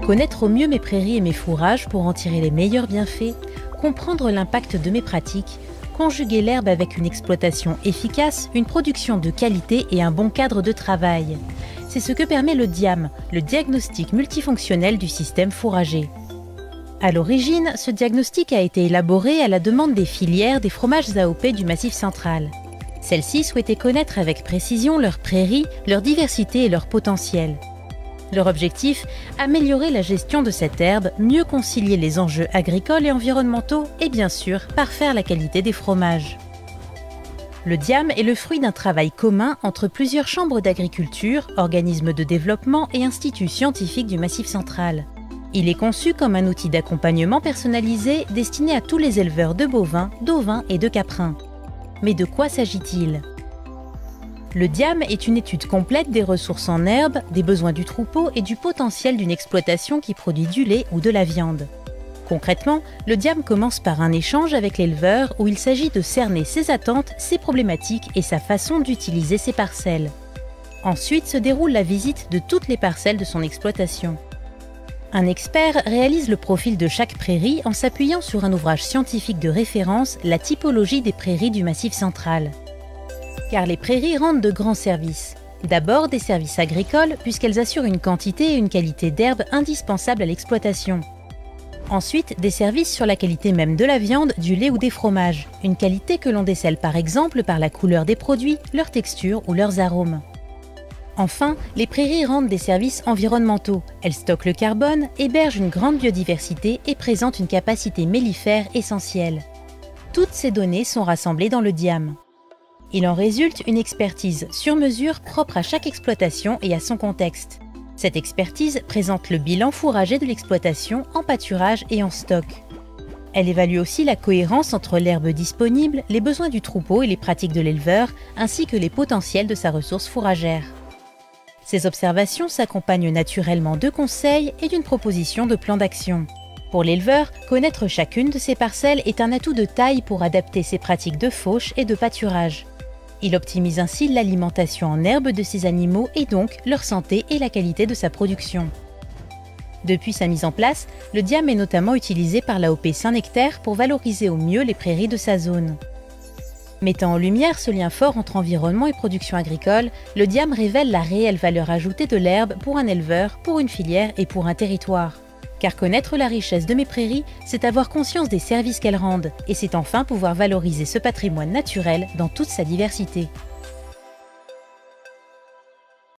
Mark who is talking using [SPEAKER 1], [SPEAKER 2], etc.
[SPEAKER 1] Connaître au mieux mes prairies et mes fourrages pour en tirer les meilleurs bienfaits, comprendre l'impact de mes pratiques, conjuguer l'herbe avec une exploitation efficace, une production de qualité et un bon cadre de travail. C'est ce que permet le DIAM, le diagnostic multifonctionnel du système fourrager. À l'origine, ce diagnostic a été élaboré à la demande des filières des fromages AOP du Massif central. Celles-ci souhaitaient connaître avec précision leurs prairies, leur diversité et leur potentiel. Leur objectif, améliorer la gestion de cette herbe, mieux concilier les enjeux agricoles et environnementaux et bien sûr, parfaire la qualité des fromages. Le DIAM est le fruit d'un travail commun entre plusieurs chambres d'agriculture, organismes de développement et instituts scientifiques du Massif central. Il est conçu comme un outil d'accompagnement personnalisé destiné à tous les éleveurs de bovins, d'ovins et de caprins. Mais de quoi s'agit-il ? Le DIAM est une étude complète des ressources en herbe, des besoins du troupeau et du potentiel d'une exploitation qui produit du lait ou de la viande. Concrètement, le DIAM commence par un échange avec l'éleveur où il s'agit de cerner ses attentes, ses problématiques et sa façon d'utiliser ses parcelles. Ensuite se déroule la visite de toutes les parcelles de son exploitation. Un expert réalise le profil de chaque prairie en s'appuyant sur un ouvrage scientifique de référence, la typologie des prairies du Massif central. Car les prairies rendent de grands services. D'abord des services agricoles, puisqu'elles assurent une quantité et une qualité d'herbe indispensables à l'exploitation. Ensuite, des services sur la qualité même de la viande, du lait ou des fromages, une qualité que l'on décèle par exemple par la couleur des produits, leur texture ou leurs arômes. Enfin, les prairies rendent des services environnementaux. Elles stockent le carbone, hébergent une grande biodiversité et présentent une capacité mellifère essentielle. Toutes ces données sont rassemblées dans le DIAM. Il en résulte une expertise sur mesure propre à chaque exploitation et à son contexte. Cette expertise présente le bilan fourrager de l'exploitation en pâturage et en stock. Elle évalue aussi la cohérence entre l'herbe disponible, les besoins du troupeau et les pratiques de l'éleveur, ainsi que les potentiels de sa ressource fourragère. Ces observations s'accompagnent naturellement de conseils et d'une proposition de plan d'action. Pour l'éleveur, connaître chacune de ses parcelles est un atout de taille pour adapter ses pratiques de fauche et de pâturage. Il optimise ainsi l'alimentation en herbe de ses animaux et donc leur santé et la qualité de sa production. Depuis sa mise en place, le DIAM est notamment utilisé par l'AOP Saint-Nectaire pour valoriser au mieux les prairies de sa zone. Mettant en lumière ce lien fort entre environnement et production agricole, le DIAM révèle la réelle valeur ajoutée de l'herbe pour un éleveur, pour une filière et pour un territoire. Car connaître la richesse de mes prairies, c'est avoir conscience des services qu'elles rendent, et c'est enfin pouvoir valoriser ce patrimoine naturel dans toute sa diversité.